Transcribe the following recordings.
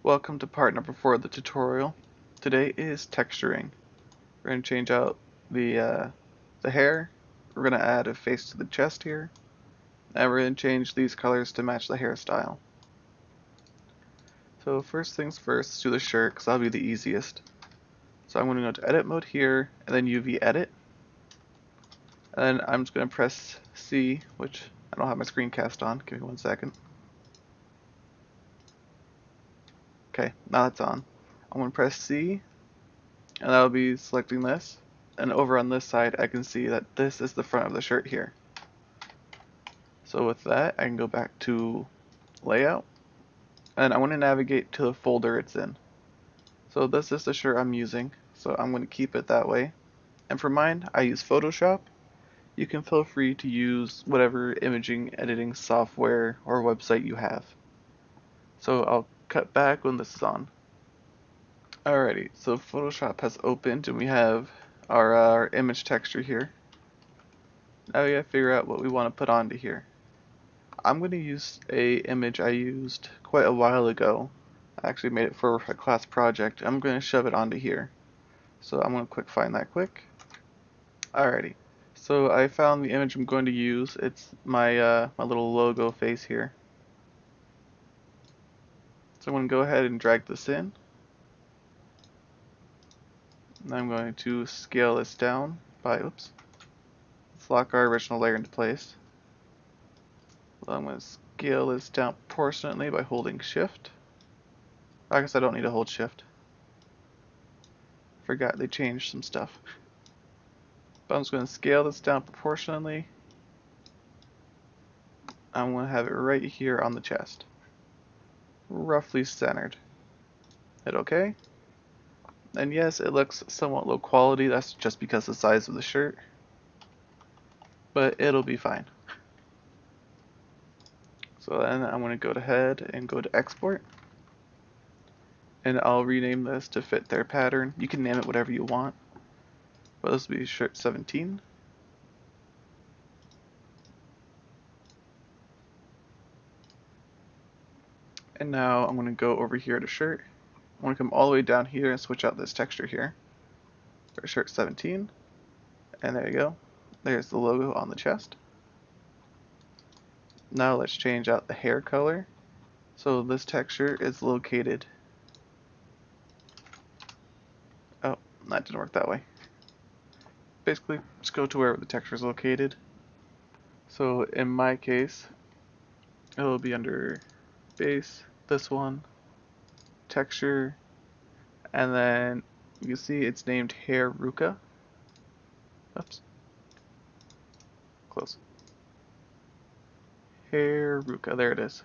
Welcome to part number 4 of the tutorial. Today is texturing. We're going to change out the hair. We're going to add a face to the chest here. And we're going to change these colors to match the hairstyle. So first things first, let's do the shirt because that'll be the easiest. So I'm going to go to edit mode here and then UV edit. And then I'm just going to press C, which I don't have my screencast on. Give me 1 second. Okay, now it's on. I'm going to press C and that'll be selecting this. And over on this side I can see that this is the front of the shirt here. So with that I can go back to layout and I want to navigate to the folder it's in. So this is the shirt I'm using, so I'm going to keep it that way. And for mine I use Photoshop. You can feel free to use whatever imaging editing software or website you have. So I'll cut back when this is on. Alrighty, so Photoshop has opened and we have our image texture here. Now we gotta figure out what we want to put onto here. I'm going to use a image I used quite a while ago. I actually made it for a class project. I'm going to shove it onto here. So I'm going to quick find that quick. Alrighty, so I found the image I'm going to use. It's my my little logo face here. So I'm going to go ahead and drag this in. And I'm going to scale this down by, oops. Let's lock our original layer into place. So I'm going to scale this down proportionately by holding shift. I guess I don't need to hold shift. Forgot they changed some stuff. But I'm just going to scale this down proportionally. I'm going to have it right here on the chest. Roughly centered. Hit OK. And yes, it looks somewhat low quality. That's just because of the size of the shirt. But it'll be fine. So then I'm going to go ahead and go to export. And I'll rename this to fit their pattern. You can name it whatever you want. But this will be shirt 17. And now I'm going to go over here to shirt. I'm going to come all the way down here and switch out this texture here. For shirt 17. And there you go. There's the logo on the chest. Now let's change out the hair color. So this texture is located. Oh, that didn't work that way. Basically, just go to wherever the texture is located. So in my case, it will be under base, this one, texture, and then you can see it's named Hair Ruka. Oops. Close. Hair Ruka, there it is.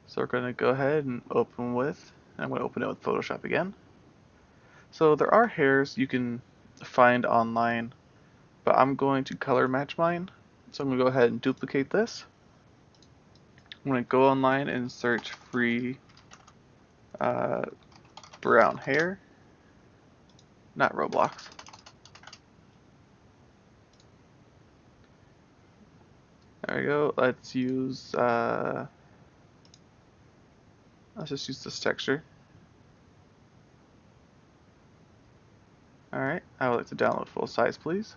So we're going to go ahead and open with, I'm going to open it with Photoshop again. So there are hairs you can find online, but I'm going to color match mine. So I'm going to go ahead and duplicate this. I'm going to go online and search free brown hair, not Roblox. There we go. Let's just use this texture. Alright, I would like to download full size, please.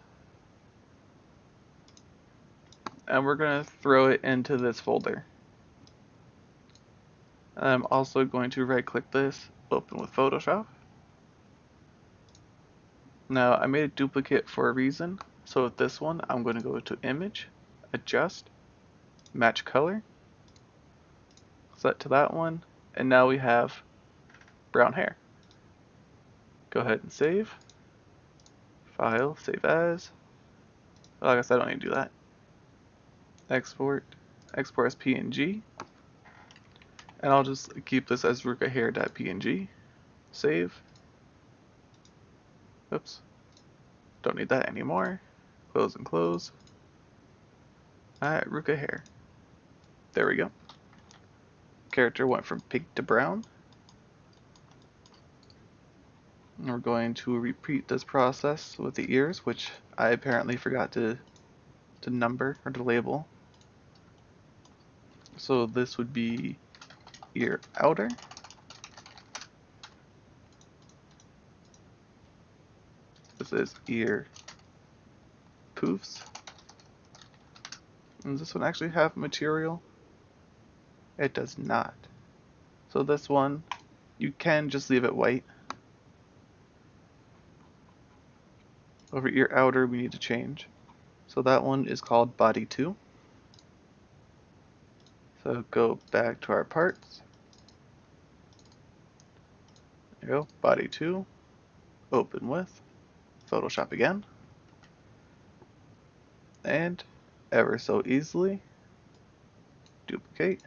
And we're going to throw it into this folder. I'm also going to right click this, open with Photoshop. Now I made a duplicate for a reason. So with this one, I'm going to go to Image, Adjust, Match Color, set to that one, and now we have brown hair. Go ahead and save. File, save as. Well, I guess I don't need to do that. Export as PNG. And I'll just keep this as rukahair.png. Save. Oops. Don't need that anymore. Close and close. Alright, Ruka hair. There we go. Character went from pink to brown. And we're going to repeat this process with the ears, which I apparently forgot to number or to label. So this would be ear outer, This is ear poofs. And does this one actually have material? It does not. So this one, you can just leave it white. Over ear outer, we need to change. So that one is called body 2. So go back to our parts. There you go, body 2. Open with. Photoshop again. And ever so easily, duplicate,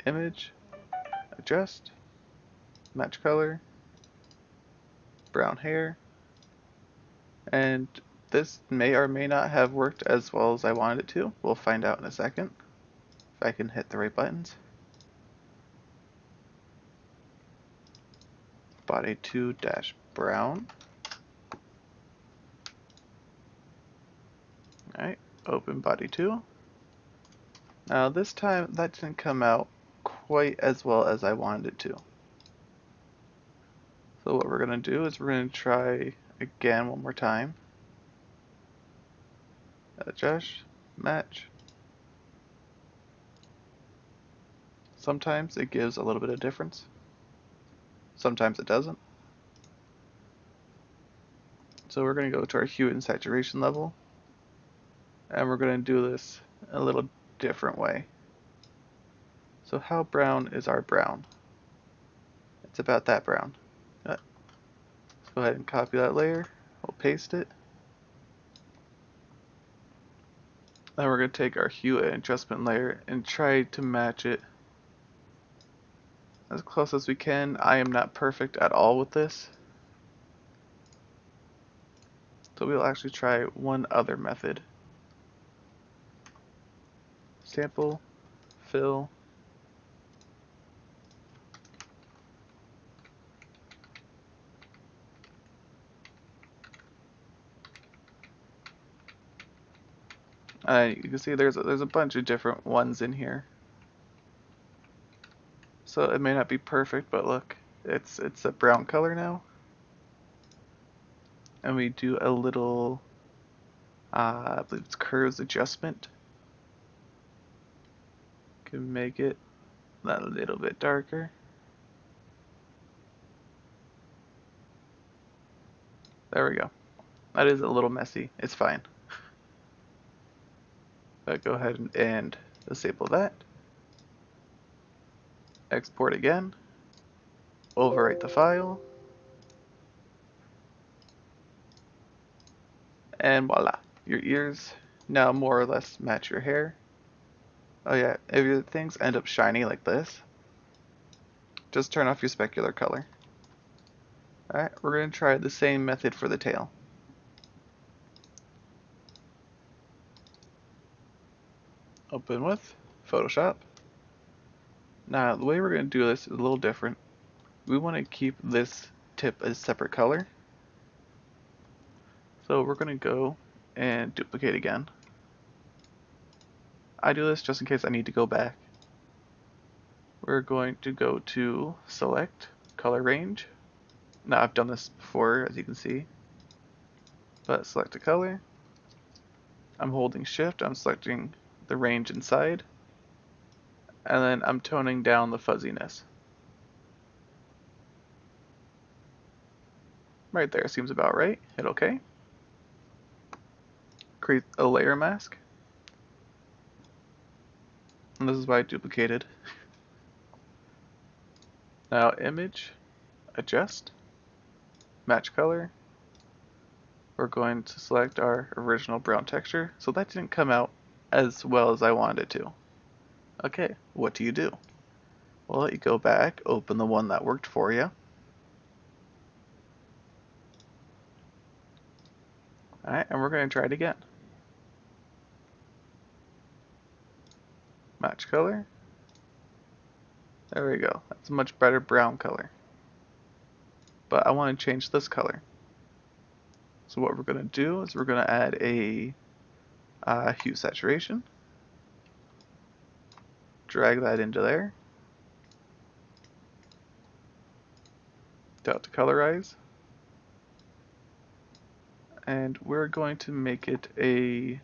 image, adjust, match color, brown hair, and this may or may not have worked as well as I wanted it to. We'll find out in a second if I can hit the right buttons. Body 2 dash brown. Alright, open body 2. Now this time that didn't come out quite as well as I wanted it to. So what we're going to do is we're going to try again one more time. Adjust, match. Sometimes it gives a little bit of difference. Sometimes it doesn't. So we're going to go to our hue and saturation level. And we're going to do this a little different way. So how brown is our brown? It's about that brown. Let's go ahead and copy that layer. We'll paste it. Then we're going to take our hue and adjustment layer and try to match it as close as we can. I am not perfect at all with this. So we'll actually try one other method. Sample, fill, you can see there's a bunch of different ones in here. So it may not be perfect, but look, it's a brown color now. And we do a little, I believe it's curves adjustment. Can make it a little bit darker. There we go. That is a little messy. It's fine. But go ahead and disable that. Export again. Overwrite the file. And voila. Your ears now more or less match your hair. Oh yeah, if your things end up shiny like this, just turn off your specular color. Alright, we're going to try the same method for the tail. Open with Photoshop. Now the way we're going to do this is a little different. We want to keep this tip a separate color. So we're going to go and duplicate again. I do this just in case I need to go back. We're going to go to select color range. Now I've done this before, as you can see. But select a color. I'm holding shift, I'm selecting the range inside. And then I'm toning down the fuzziness. Right there, seems about right. Hit OK. Create a layer mask. And this is why I duplicated. Now image, adjust, match color. We're going to select our original brown texture. So that didn't come out as well as I wanted it to. Okay, what do you do? Well, you go back, open the one that worked for you. Alright, and we're going to try it again. Match color. There we go. That's a much better brown color. But I want to change this color. So what we're going to do is we're going to add a hue saturation. Drag that into there. Delta colorize. And we're going to make it a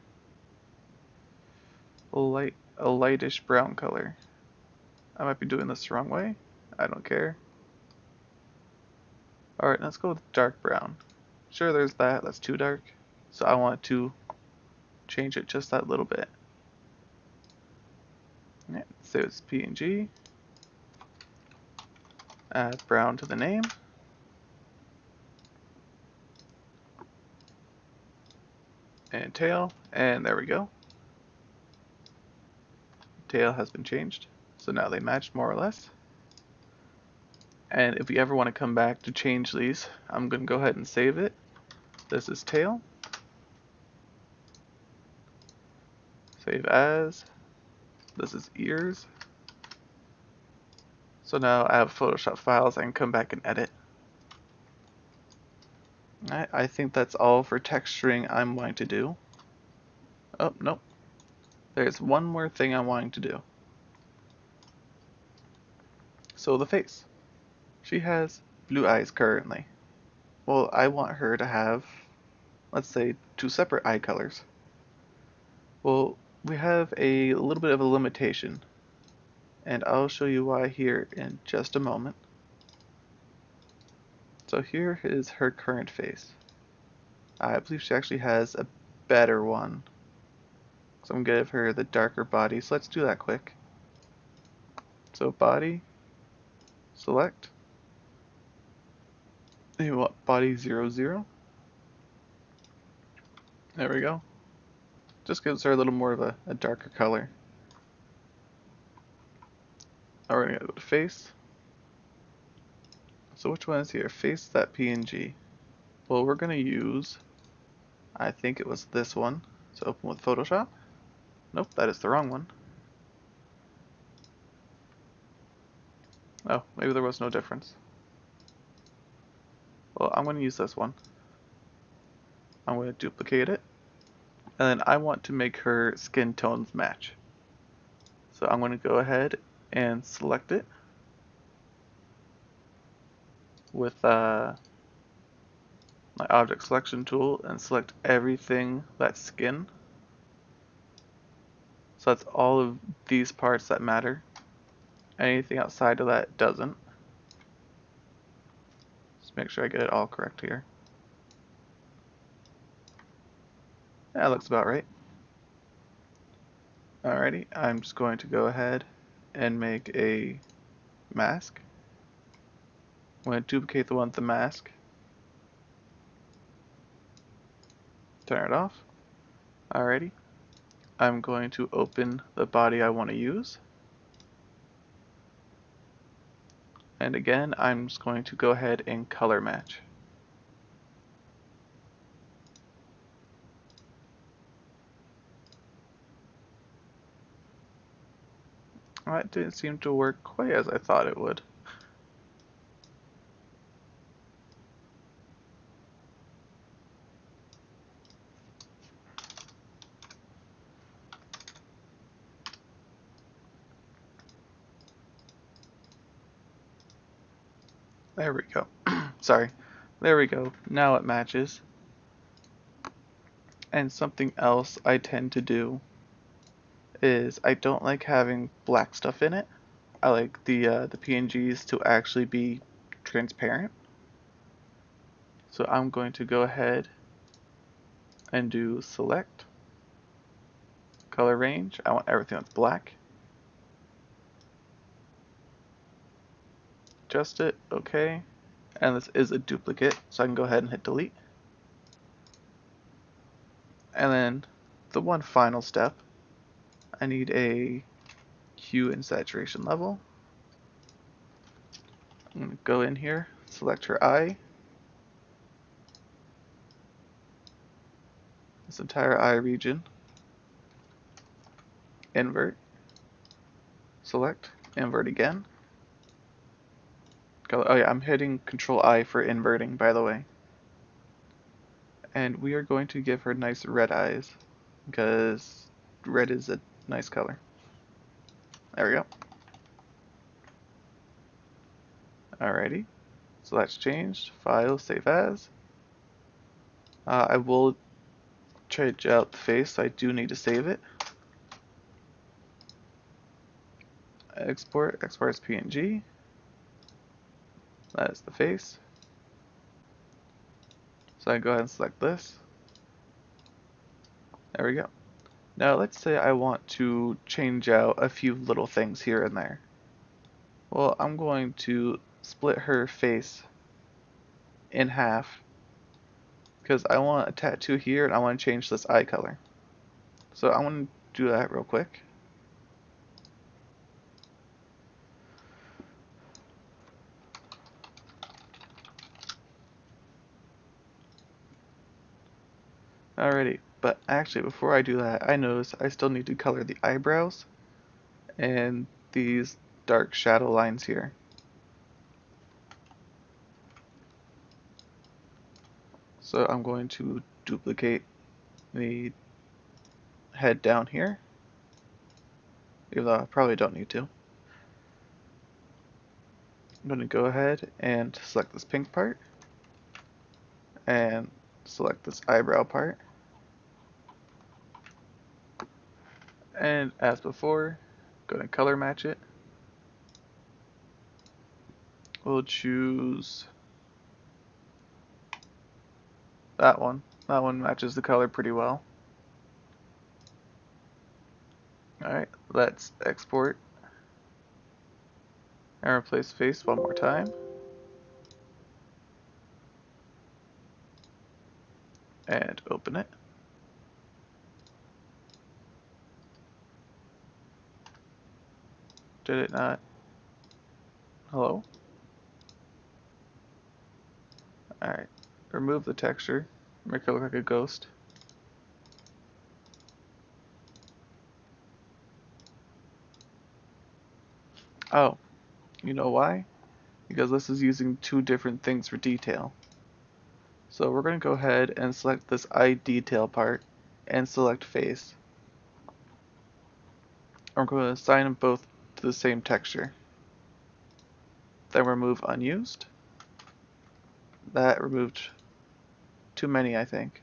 lightish brown color. I might be doing this the wrong way. I don't care. Alright, let's go with dark brown. Sure, there's that. That's too dark. So I want to change it just that little bit. Yeah, so it's PNG. Add brown to the name. And tail. And there we go. Tail has been changed. So now they match more or less. And if we ever want to come back to change these, I'm going to go ahead and save it. This is tail. Save as. This is ears. So now I have Photoshop files I can come back and edit. I think that's all for texturing I'm wanting to do. Oh, nope. There's one more thing I'm wanting to do. So the face. She has blue eyes currently. Well, I want her to have, let's say, two separate eye colors. Well, we have a little bit of a limitation, and I'll show you why here in just a moment. So here is her current face. I believe she actually has a better one. So I'm going to give her the darker body, so let's do that quick. So body, select. And you want body 0, 0. There we go. Just gives her a little more of a darker color. Now we're going to go to face. So which one is here? Face that PNG. Well, we're going to use, I think it was this one. So open with Photoshop. Nope, that is the wrong one. Oh, maybe there was no difference. Well, I'm going to use this one. I'm going to duplicate it. And then I want to make her skin tones match. So I'm going to go ahead and select it with my object selection tool and select everything that's skin. So that's all of these parts that matter. Anything outside of that doesn't. Just make sure I get it all correct here. That looks about right. Alrighty, I'm just going to go ahead and make a mask. I'm going to duplicate the one with the mask. Turn it off. Alrighty. I'm going to open the body I want to use. And again, I'm just going to go ahead and color match. That didn't seem to work quite as I thought it would. There we go. Sorry. There we go. Now it matches. And something else I tend to do is I don't like having black stuff in it. I like the PNGs to actually be transparent. So I'm going to go ahead and do select, color range. I want everything that's black. Adjust it, okay. And this is a duplicate, so I can go ahead and hit delete. And then the one final step, I need a hue and saturation level. I'm going to go in here, select her eye. This entire eye region. Invert. Select. Invert again. Oh yeah, I'm hitting Control I for inverting, by the way. And we are going to give her nice red eyes, because red is a nice color. There we go. Alrighty. So that's changed. File, save as. I will change out the face, so I do need to save it. Export as PNG. That is the face. So I go ahead and select this. There we go. Now let's say I want to change out a few little things here and there. Well, I'm going to split her face in half because I want a tattoo here and I want to change this eye color. So I'm going to do that real quick. Alrighty, but actually before I do that, I notice I still need to color the eyebrows and these dark shadow lines here. So I'm going to duplicate the head down here, even though I probably don't need to. I'm going to go ahead and select this pink part and select this eyebrow part. And as before, go to color match it. We'll choose that one. That one matches the color pretty well. Alright, let's export and replace face one more time. And open it. Did it not? Hello? Alright, remove the texture, make it look like a ghost. Oh, you know why? Because this is using two different things for detail. So we're going to go ahead and select this eye detail part and select face. We're going to assign them both to the same texture. Then remove unused. That removed too many, I think.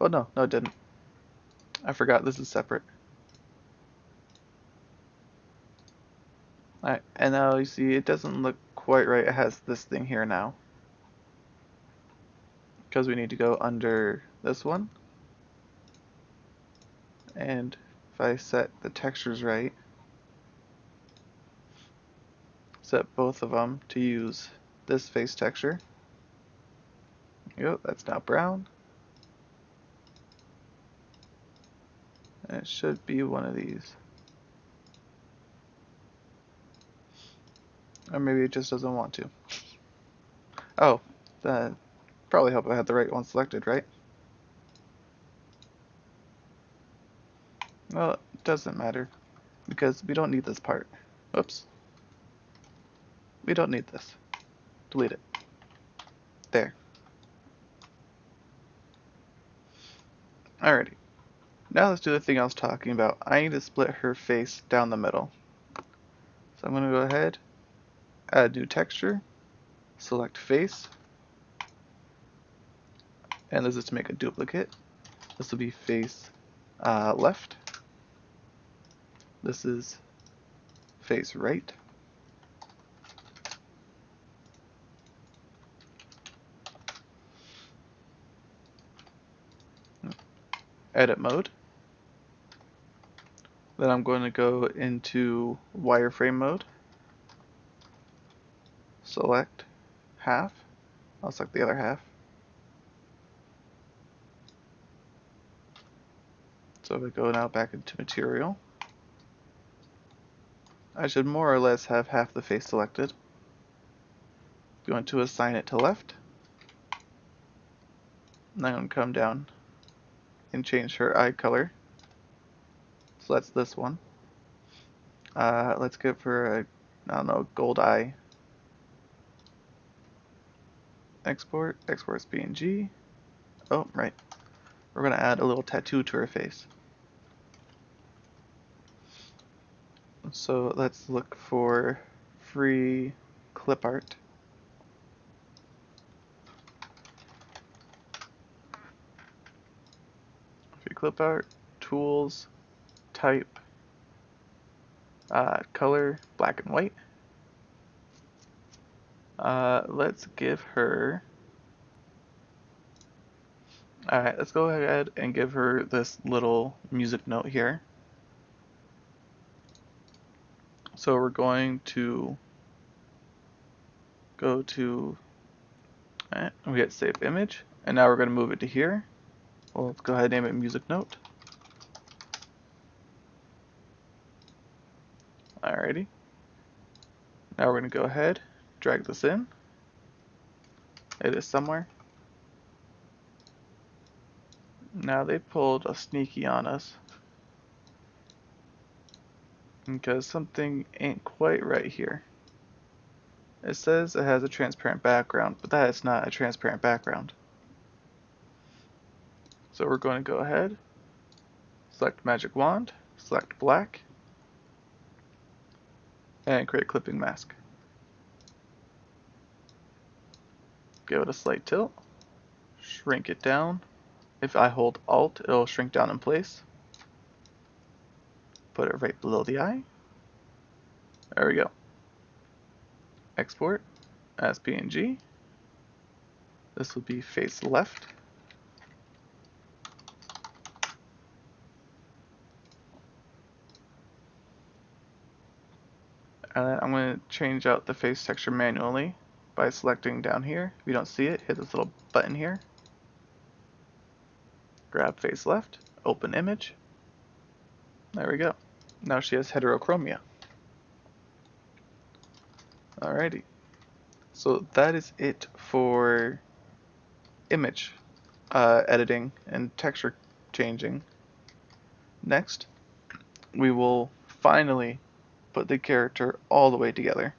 Oh no, it didn't. I forgot this is separate. Alright, and now you see it doesn't look quite right. It has this thing here now. Because we need to go under this one. And if I set the textures right, set both of them to use this face texture. Yep, that's now brown. And it should be one of these. Or maybe it just doesn't want to. Oh, that probably hope I had the right one selected, right? Well, it doesn't matter, because we don't need this part. Oops. We don't need this. Delete it. There. Alrighty. Now let's do the thing I was talking about. I need to split her face down the middle. So I'm going to go ahead, add new texture, select face, and this is to make a duplicate. This will be face left. This is face right. Edit mode. Then I'm going to go into wireframe mode. Select half. I'll select the other half. So we go now back into material. I should more or less have half the face selected. Going to assign it to left. And I'm going to come down and change her eye color. So that's this one. Let's go for a, I don't know, gold eye. Export as PNG. Oh, right. We're going to add a little tattoo to her face. So let's look for free clip art. clip art, tools, type, color, black and white. Let's give her, alright, let's go ahead and give her this little music note here. So we're going to go to, alright, we get save image, and now we're going to move it to here. Well, let's go ahead and name it music note. Alrighty. Now we're going to go ahead, drag this in. It is somewhere. Now they pulled a sneaky on us, because something ain't quite right here. It says it has a transparent background, but that is not a transparent background. So we're going to go ahead, select magic wand, select black, and create clipping mask. Give it a slight tilt, shrink it down. If I hold Alt, it'll shrink down in place. Put it right below the eye. There we go. Export as PNG. This will be face left. And then I'm going to change out the face texture manually by selecting down here. If you don't see it, hit this little button here. Grab face left, open image. There we go. Now she has heterochromia. Alrighty. So that is it for image editing and texture changing. Next, we will finally put the character all the way together.